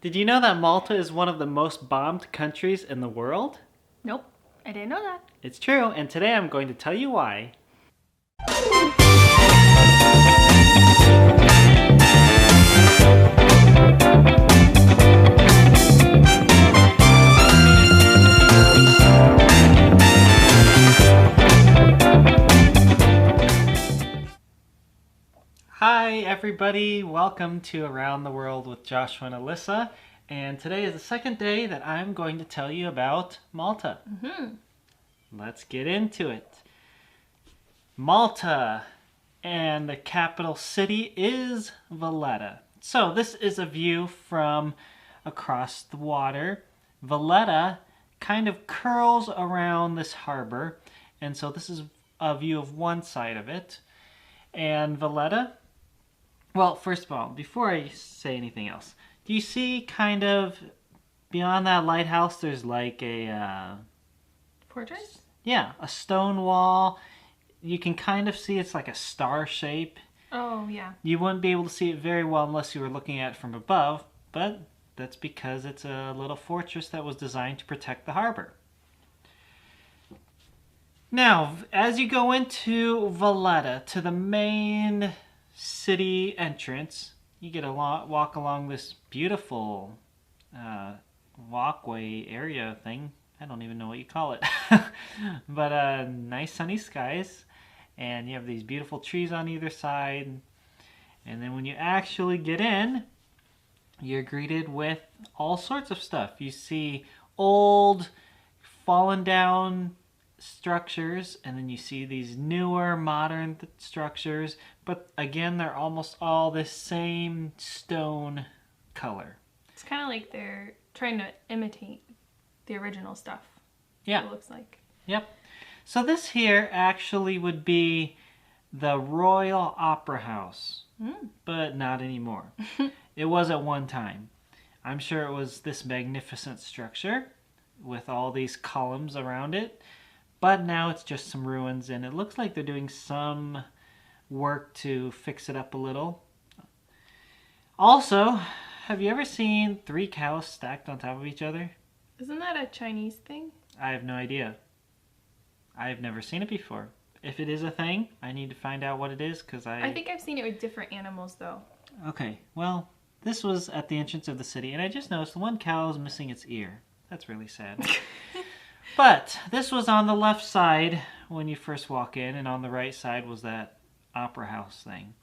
Did you know that Malta is one of the most bombed countries in the world? Nope, I didn't know that. It's true, and today I'm going to tell you why. Hi everybody, welcome to Around the World with Joshua and Alyssa. And today is the second day that I'm going to tell you about Malta. Let's get into it. Malta, and the capital city is Valletta. So this is a view from across the water. Valetta kind of curls around this harbor, and so this is a view of one side of it. And Valetta, well, first of all, before I say anything else, do you see kind of beyond that lighthouse there's like a Fortress? yeah, a stone wall. You can kind of see it's like a star shape. Oh, yeah. You wouldn't be able to see it very well unless you were looking at it from above, but that's because it's a little fortress that was designed to protect the harbor. Now, as you go into Valetta, to the main city entrance, you get a walk along this beautiful walkway area thing. I don't even know what you call it. But nice sunny skies, and you have these beautiful trees on either side. And then when you actually get in, you're greeted with all sorts of stuff. You see old, fallen down structures, and then you see these newer, modern structures. But again, they're almost all the same stone color. It's kind of like they're trying to imitate the original stuff. Yeah. It looks like. Yep. So this here actually would be the Royal Opera House, but not anymore. It was at one time. I'm sure it was this magnificent structure with all these columns around it, but now it's just some ruins, and it looks like they're doing some work to fix it up a little. Also, have you ever seen 3 cows stacked on top of each other? Isn't that a Chinese thing? I have no idea. I've never seen it before. If it is a thing, I need to find out what it is, because I think I've seen it with different animals, though. Okay, well, this was at the entrance of the city, and I just noticed the one cow is missing its ear. That's really sad. But this was on the left side when you first walk in, and on the right side was that opera house thing.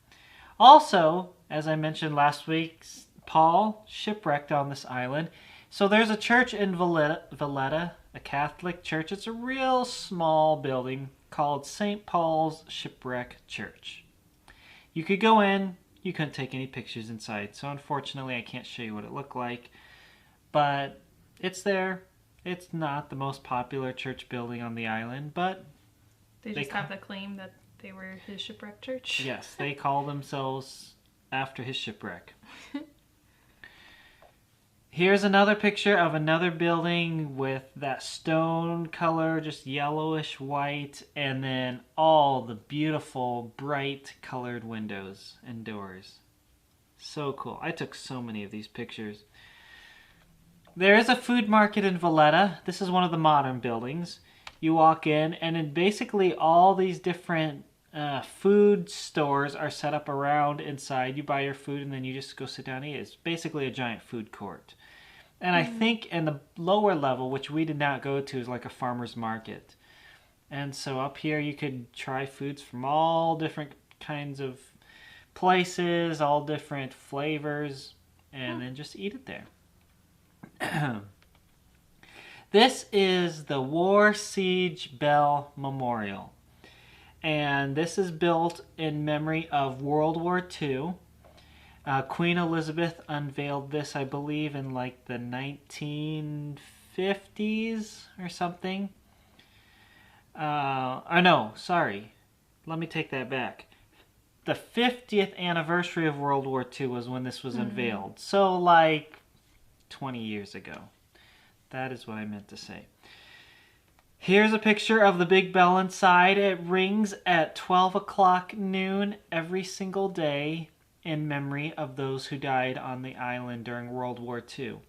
Also, as I mentioned last week, Paul shipwrecked on this island. So there's a church in Valetta, a Catholic church. It's a real small building called St. Paul's Shipwreck Church. You could go in, you couldn't take any pictures inside, so unfortunately I can't show you what it looked like, but it's there. It's not the most popular church building on the island, but They just have the claim that they were his shipwreck church. yes, they call themselves after his shipwreck. Here's another picture of another building with that stone color, just yellowish white, and then all the beautiful bright colored windows and doors. So cool. I took so many of these pictures. There is a food market in Valetta. This is one of the modern buildings. You walk in, and then basically all these different food stores are set up around inside. You buy your food, and then you just go sit down and eat. It's basically a giant food court. And I think in the lower level, which we did not go to, is like a farmer's market. And so up here you could try foods from all different kinds of places, all different flavors, and then just eat it there. This is the War Siege Bell Memorial. And this is built in memory of World War II. Queen Elizabeth unveiled this, I believe, in like the 1950s or something. No, sorry. Let me take that back. The 50th anniversary of World War II was when this was unveiled. So like 20 years ago. That is what I meant to say. Here's a picture of the big bell inside. It rings at 12 o'clock noon every single day. in memory of those who died on the island during World War II.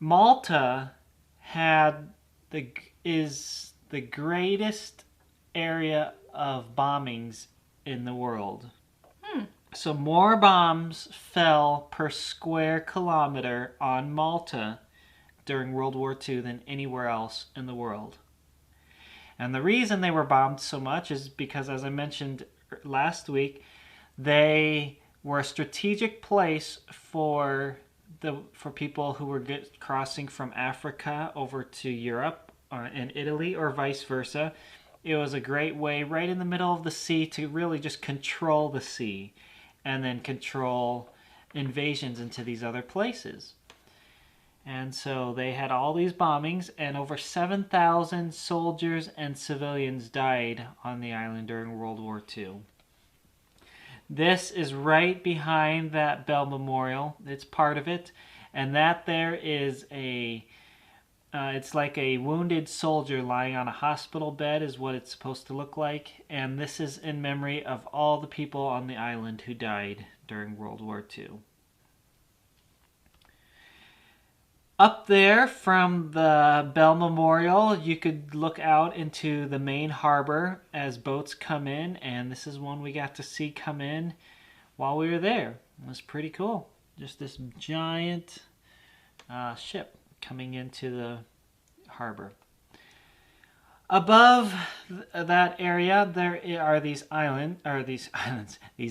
Malta is the greatest area of bombings in the world. So more bombs fell per square kilometer on Malta during World War II than anywhere else in the world. And the reason they were bombed so much is because, as I mentioned last week, they were a strategic place for people who were crossing from Africa over to Europe and Italy, or vice versa. It was a great way right in the middle of the sea to really just control the sea and then control invasions into these other places. And so they had all these bombings, and over 7,000 soldiers and civilians died on the island during World War II. This is right behind that Bell Memorial. It's part of it. And that there is it's like a wounded soldier lying on a hospital bed is what it's supposed to look like. And this is in memory of all the people on the island who died during World War II. Up there from the Bell Memorial, you could look out into the main harbor as boats come in, and this is one we got to see come in while we were there. It was pretty cool. Just this giant ship coming into the harbor. Above that area, there are these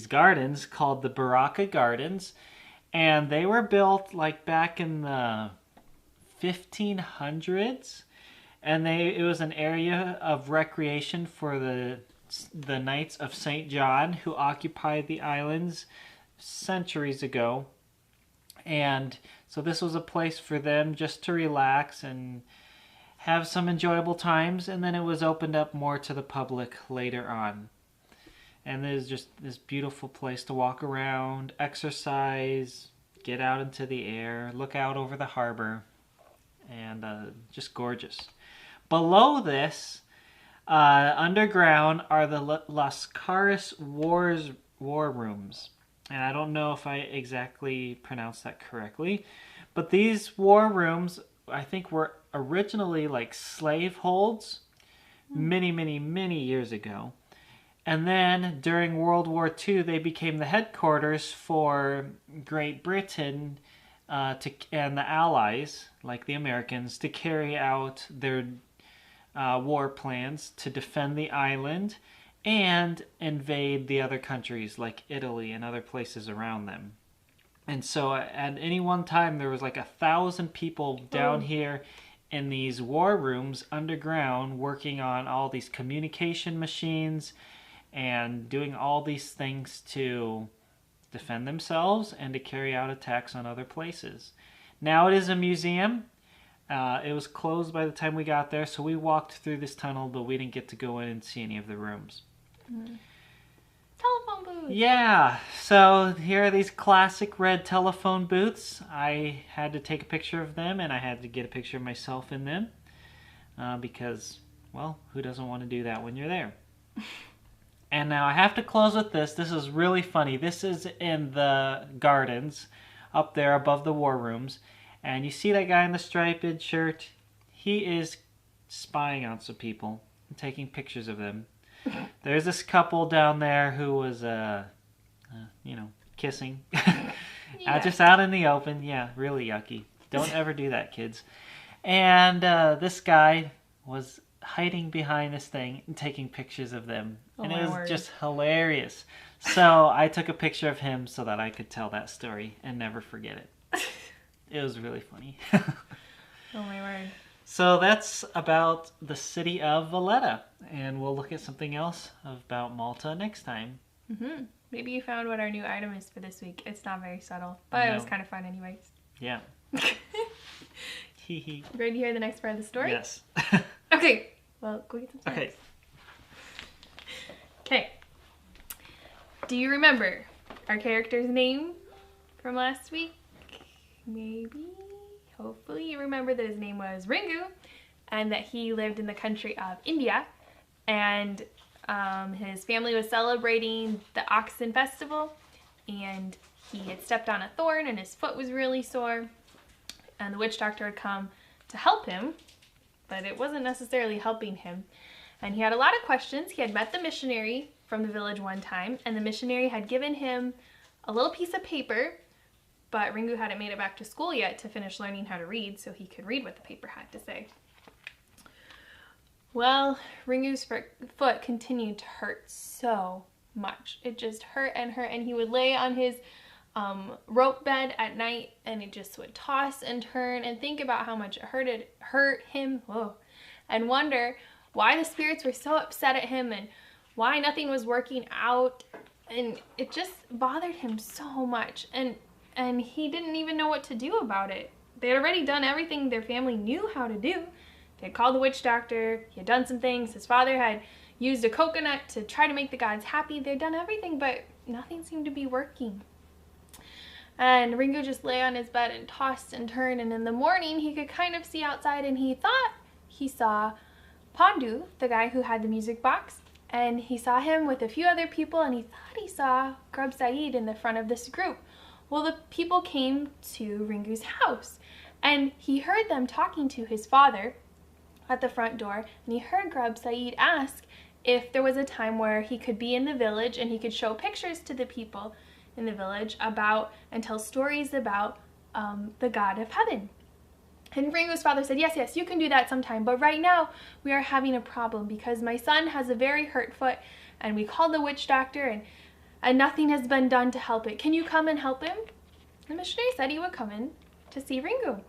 gardens called the Baraka Gardens, and they were built like back in the 1500s, and it was an area of recreation for the Knights of St. John who occupied the islands centuries ago. And so this was a place for them just to relax and have some enjoyable times, and then it was opened up more to the public later on. And there's just this beautiful place to walk around, exercise, get out into the air, look out over the harbor, and just gorgeous. Below this, underground, are the Lascaris war rooms. And I don't know if I exactly pronounced that correctly, but these war rooms, I think, were originally like slave holds many, many, many years ago. And then during World War II, they became the headquarters for Great Britain and the Allies, like the Americans, to carry out their war plans to defend the island and invade the other countries like Italy and other places around them. And so at any one time, there was like 1,000 people down here in these war rooms underground working on all these communication machines and doing all these things to defend themselves and to carry out attacks on other places. Now it is a museum. It was closed by the time we got there, so we walked through this tunnel, but we didn't get to go in and see any of the rooms. Telephone booth. Yeah, so here are these classic red telephone booths. I had to take a picture of them, and I had to get a picture of myself in them because, well, who doesn't want to do that when you're there? And now I have to close with this. This is really funny. This is in the gardens up there above the war rooms. And you see that guy in the striped shirt? He is spying on some people and taking pictures of them. There's this couple down there who was, kissing. Just out in the open. Yeah, really yucky. Don't ever do that, kids. And this guy was hiding behind this thing and taking pictures of them. And it was just hilarious. So I took a picture of him so that I could tell that story and never forget it. It was really funny. Oh my word. So that's about the city of Valetta. And we'll look at something else about Malta next time. Mm-hmm. Maybe you found what our new item is for this week. It's not very subtle, but it was kind of fun anyways. Yeah. You ready to hear the next part of the story? Yes. Okay. Well, go get some snacks. Okay. Okay. Do you remember our character's name from last week? Maybe. Hopefully you remember that his name was Ringu and that he lived in the country of India, and his family was celebrating the Oxen Festival, and he had stepped on a thorn and his foot was really sore, and the witch doctor had come to help him, but it wasn't necessarily helping him. And he had a lot of questions. He had met the missionary from the village one time, and the missionary had given him a little piece of paper, but Ringu hadn't made it back to school yet to finish learning how to read, so he could read what the paper had to say. Well, Ringu's foot continued to hurt so much. It just hurt, and he would lay on his rope bed at night, and it just would toss and turn and think about how much it hurt him, and wonder why the spirits were so upset at him and why nothing was working out, and it just bothered him so much, and he didn't even know what to do about it. They had already done everything their family knew how to do. They had called the witch doctor, he had done some things, his father had used a coconut to try to make the gods happy. They'd done everything, but nothing seemed to be working. And Ringu just lay on his bed and tossed and turned, and in the morning he could kind of see outside, and he thought he saw Pandu, the guy who had the music box, and he saw him with a few other people, and he thought he saw Grub Saeed in the front of this group. Well, the people came to Ringu's house, and he heard them talking to his father at the front door, and he heard Grub Saeed ask if there was a time where he could be in the village and he could show pictures to the people in the village about and tell stories about the God of Heaven. And Ringu's father said, yes, you can do that sometime, but right now we are having a problem because my son has a very hurt foot, and we called the witch doctor, and nothing has been done to help it. Can you come and help him? The missionary said he would come in to see Ringu.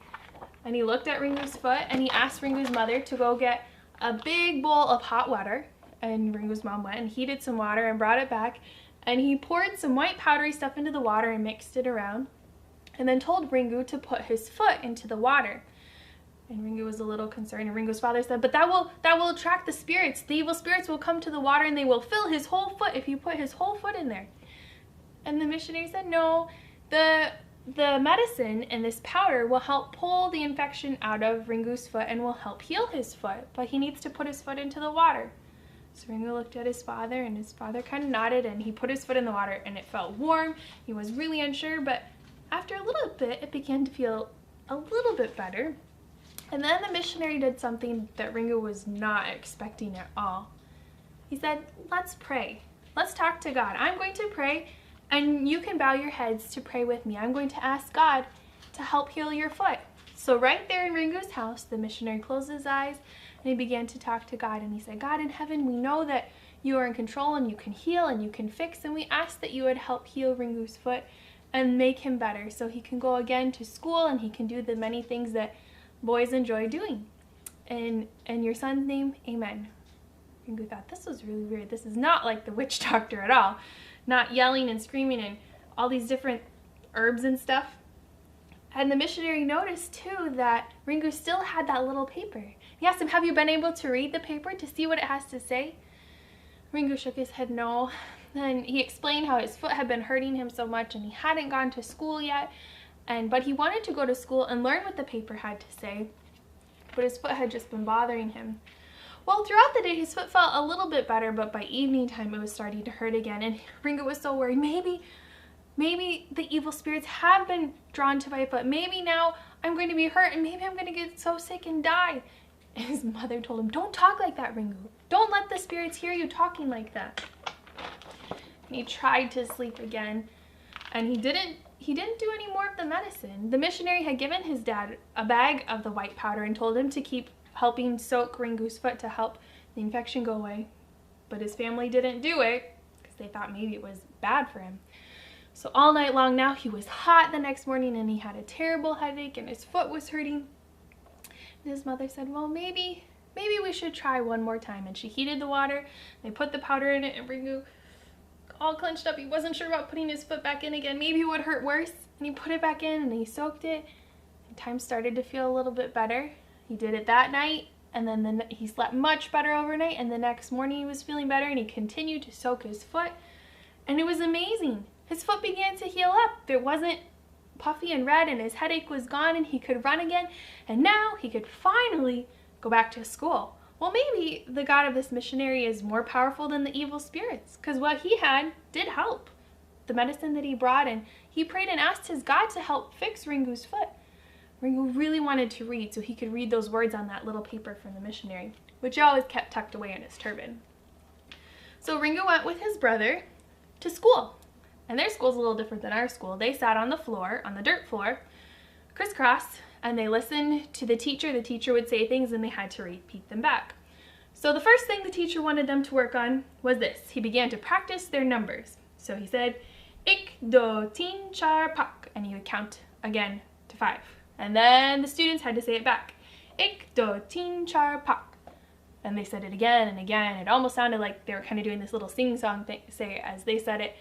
And he looked at Ringu's foot, and he asked Ringu's mother to go get a big bowl of hot water. And Ringu's mom went and heated some water and brought it back. And he poured some white powdery stuff into the water and mixed it around. And then told Ringu to put his foot into the water. And Ringu was a little concerned. And Ringu's father said, but that will attract the spirits. The evil spirits will come to the water and they will fill his whole foot if you put his whole foot in there. And the missionary said, no, the medicine and this powder will help pull the infection out of Ringu's foot and will help heal his foot, but he needs to put his foot into the water. So Ringu looked at his father, and his father kind of nodded, and he put his foot in the water, and it felt warm. He was really unsure, but after a little bit, it began to feel a little bit better. And then the missionary did something that Ringu was not expecting at all. He said, let's pray. Let's talk to God. I'm going to pray, and you can bow your heads to pray with me. I'm going to ask God to help heal your foot. So right there in Ringu's house, the missionary closed his eyes, and he began to talk to God. And he said, God in heaven, we know that you are in control, and you can heal, and you can fix, and we ask that you would help heal Ringu's foot and make him better so he can go again to school, and he can do the many things that boys enjoy doing. In your son's name, amen. Ringu thought, this was really weird. This is not like the witch doctor at all. Not yelling and screaming and all these different herbs and stuff. And the missionary noticed too that Ringu still had that little paper. He asked him, have you been able to read the paper to see what it has to say? Ringu shook his head no. Then he explained how his foot had been hurting him so much and he hadn't gone to school yet. But he wanted to go to school and learn what the paper had to say. But his foot had just been bothering him. Well, throughout the day, his foot felt a little bit better, but by evening time, it was starting to hurt again. And Ringu was so worried. Maybe the evil spirits have been drawn to my foot. Maybe now I'm going to be hurt, and maybe I'm going to get so sick and die. And his mother told him, don't talk like that, Ringu. Don't let the spirits hear you talking like that. And he tried to sleep again, and he didn't do any more of the medicine. The missionary had given his dad a bag of the white powder and told him to keep helping soak Ringu's foot to help the infection go away. But his family didn't do it because they thought maybe it was bad for him. So all night long now he was hot the next morning, and he had a terrible headache, and his foot was hurting. And his mother said, well, maybe we should try one more time. And she heated the water. They put the powder in it, and Ringu, all clenched up, he wasn't sure about putting his foot back in again. Maybe it would hurt worse. And he put it back in, and he soaked it. And time started to feel a little bit better. He did it that night, and then he slept much better overnight, and the next morning he was feeling better, and he continued to soak his foot, and it was amazing. His foot began to heal up. It wasn't puffy and red, and his headache was gone, and he could run again, and now he could finally go back to school. Well, maybe the God of this missionary is more powerful than the evil spirits, because what he had did help. the medicine that he brought, and he prayed and asked his God to help fix Ringu's foot. Ringu really wanted to read so he could read those words on that little paper from the missionary, which he always kept tucked away in his turban. So Ringu went with his brother to school. And their school's a little different than our school. They sat on the floor, on the dirt floor, crisscross, and they listened to the teacher. The teacher would say things and they had to repeat them back. So the first thing the teacher wanted them to work on was this. He began to practice their numbers. So he said, Ik, do, tin, char, pak. And he would count again to 5. And then the students had to say it back. Ik, do, tin, char, pak. And they said it again and again. It almost sounded like they were kind of doing this little sing-song thing, say as they said it.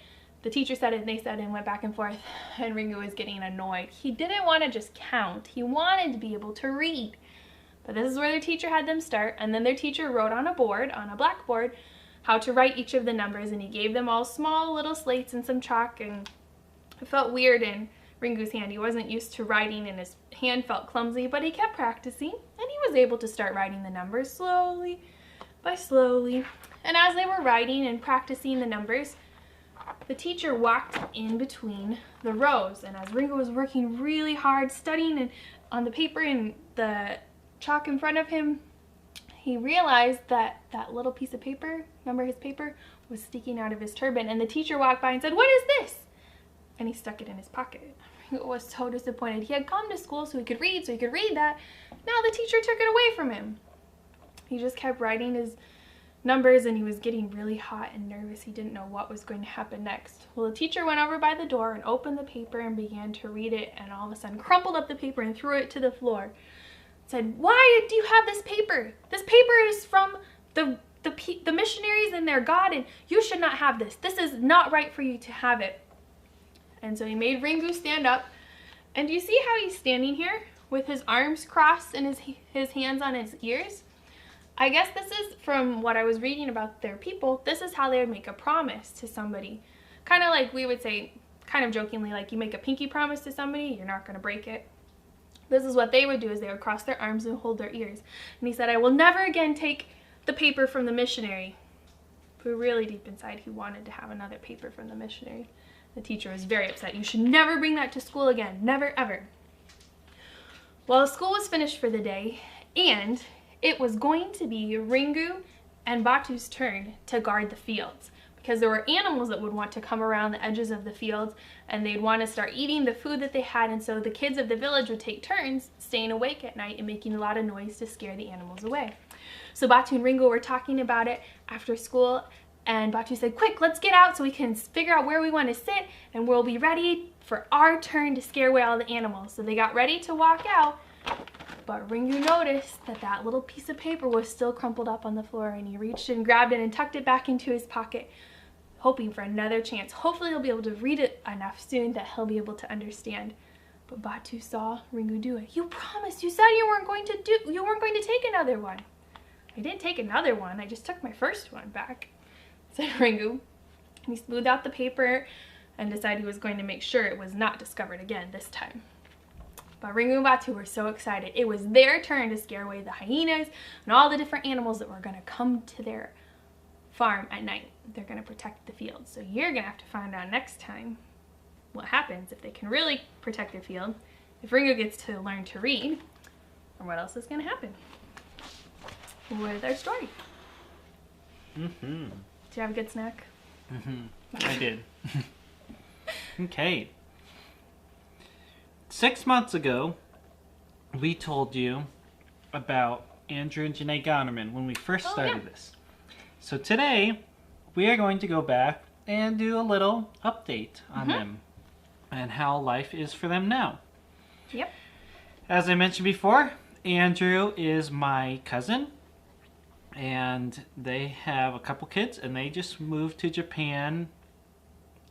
The teacher said it and they said it and went back and forth, and Ringu was getting annoyed. He didn't want to just count. He wanted to be able to read. But this is where their teacher had them start, and then their teacher wrote on a board, on a blackboard, how to write each of the numbers, and he gave them all small little slates and some chalk, and it felt weird in Ringu's hand. He wasn't used to writing and his hand felt clumsy, but he kept practicing, and he was able to start writing the numbers slowly by slowly. And as they were writing and practicing the numbers, the teacher walked in between the rows, and as Ringu was working really hard studying and on the paper and the chalk in front of him, he realized that that little piece of paper, remember his paper, was sticking out of his turban, and the teacher walked by and said, "What is this?" And he stuck it in his pocket. Ringu was so disappointed. He had come to school so he could read that. Now the teacher took it away from him. He just kept writing his numbers, and he was getting really hot and nervous. He didn't know what was going to happen next. Well, the teacher went over by the door and opened the paper and began to read it, and all of a sudden crumpled up the paper and threw it to the floor. Said, "Why do you have this paper? This paper is from the missionaries and their God, and you should not have this. This is not right for you to have it." And so he made Ringu stand up. And do you see how he's standing here with his arms crossed and his hands on his ears? I guess this is from what I was reading about their people. This is how they would make a promise to somebody. Kind of like we would say, kind of jokingly, like you make a pinky promise to somebody, you're not going to break it. This is what they would do, is they would cross their arms and hold their ears. And he said, "I will never again take the paper from the missionary." But really deep inside, he wanted to have another paper from the missionary. The teacher was very upset. "You should never bring that to school again. Never, ever." Well, school was finished for the day, and it was going to be Ringu and Batu's turn to guard the fields, because there were animals that would want to come around the edges of the fields, and they'd want to start eating the food that they had, and so the kids of the village would take turns staying awake at night and making a lot of noise to scare the animals away. So Batu and Ringu were talking about it after school, and Batu said, "Quick, let's get out so we can figure out where we want to sit, and we'll be ready for our turn to scare away all the animals." So they got ready to walk out, but Ringu noticed that that little piece of paper was still crumpled up on the floor, and he reached and grabbed it and tucked it back into his pocket, hoping for another chance. Hopefully he'll be able to read it enough soon that he'll be able to understand. But Batu saw Ringu do it. "You promised. You said you weren't going to take another one." "I didn't take another one. I just took my first one back," said Ringu. He smoothed out the paper and decided he was going to make sure it was not discovered again this time. But Ringu and Batu were so excited. It was their turn to scare away the hyenas and all the different animals that were going to come to their farm at night. They're going to protect the field. So you're going to have to find out next time what happens if they can really protect their field, if Ringu gets to learn to read, or what else is going to happen with our story. Mm-hmm. Did you have a good snack? Mm-hmm. I did. Okay. 6 months ago, we told you about Andrew and Janae Gonnerman when we first started this. So today, we are going to go back and do a little update on them and how life is for them now. Yep. As I mentioned before, Andrew is my cousin, and they have a couple kids, and they just moved to Japan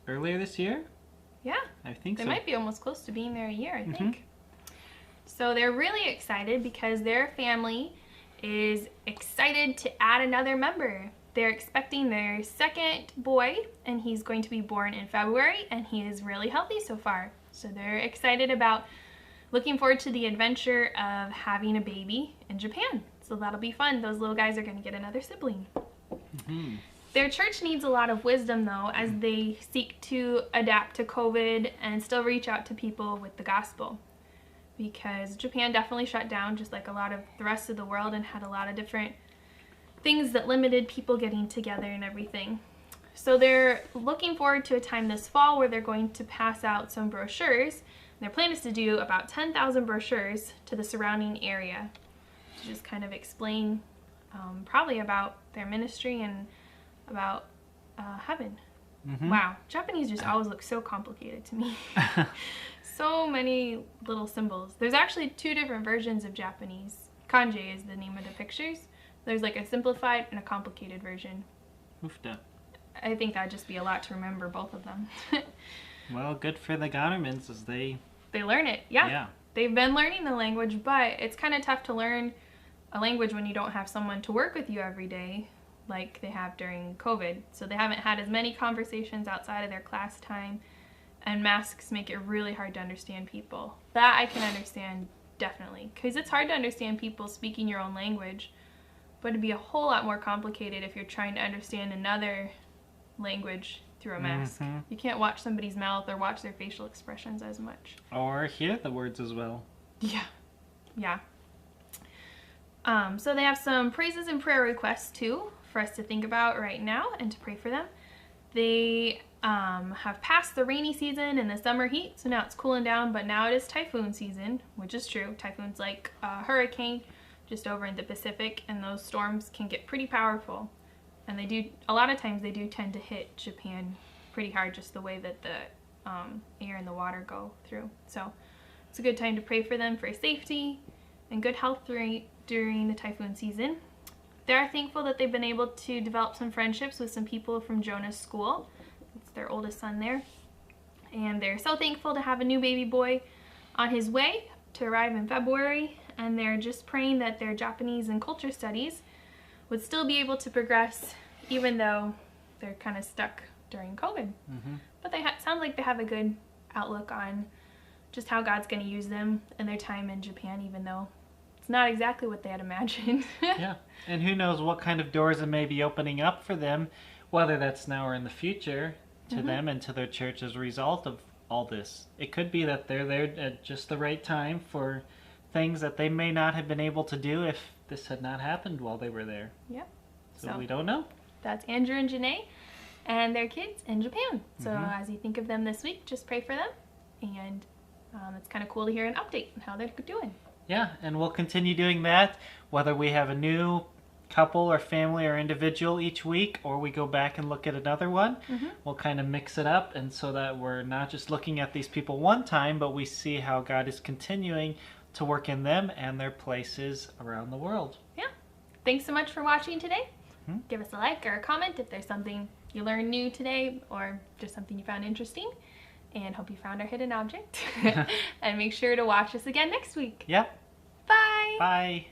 earlier this year. Yeah, I think they so. might be almost close to being there a year, I think. So they're really excited because their family is excited to add another member. They're expecting their second boy, and he's going to be born in February, and he is really healthy so far. So they're excited about looking forward to the adventure of having a baby in Japan. So that'll be fun. Those little guys are going to get another sibling. Their church needs a lot of wisdom, though, as they seek to adapt to COVID and still reach out to people with the gospel. Because Japan definitely shut down, just like a lot of the rest of the world, and had a lot of different things that limited people getting together and everything. So they're looking forward to a time this fall where they're going to pass out some brochures. Their plan is to do about 10,000 brochures to the surrounding area to just kind of explain probably about their ministry and about heaven. Wow, Japanese just always look so complicated to me. So many little symbols. There's actually 2 different versions of Japanese. Kanji is the name of the pictures. There's like a simplified and a complicated version. Oofda. I think that'd just be a lot to remember both of them. Well, good for the Gonnermans as they learn it. Yeah. They've been learning the language, but it's kind of tough to learn a language when you don't have someone to work with you every day like they have during COVID. So they haven't had as many conversations outside of their class time, and masks make it really hard to understand people. That I can understand definitely, because it's hard to understand people speaking your own language, but it'd be a whole lot more complicated if you're trying to understand another language through a mask. You can't watch somebody's mouth or watch their facial expressions as much. Or hear the words as well. Yeah. So they have some praises and prayer requests too for us to think about right now and to pray for them. They have passed the rainy season and the summer heat, so now it's cooling down, but now it is typhoon season, which is true. Typhoon's like a hurricane just over in the Pacific, and those storms can get pretty powerful. And they do, a lot of times they do tend to hit Japan pretty hard, just the way that the air and the water go through. So it's a good time to pray for them for safety and good health during the typhoon season. They are thankful that they've been able to develop some friendships with some people from Jonah's school. It's their oldest son there. And they're so thankful to have a new baby boy on his way to arrive in February. And they're just praying that their Japanese and culture studies would still be able to progress even though they're kind of stuck during COVID. But they sound like they have a good outlook on just how God's going to use them in their time in Japan, even though it's not exactly what they had imagined. Yeah, and who knows what kind of doors it may be opening up for them, whether that's now or in the future, to them and to their church as a result of all this. It could be that they're there at just the right time for things that they may not have been able to do if this had not happened while they were there. Yep. So we don't know. That's Andrew and Janae and their kids in Japan. So as you think of them this week, just pray for them. And it's kind of cool to hear an update on how they're doing. Yeah, and we'll continue doing that, whether we have a new couple or family or individual each week, or we go back and look at another one. We'll kind of mix it up, and so that we're not just looking at these people one time, but we see how God is continuing to work in them and their places around the world. Yeah. Thanks so much for watching today. Give us a like or a comment if there's something you learned new today or just something you found interesting. And hope you found our hidden object. And make sure to watch us again next week. Yep. Bye. Bye.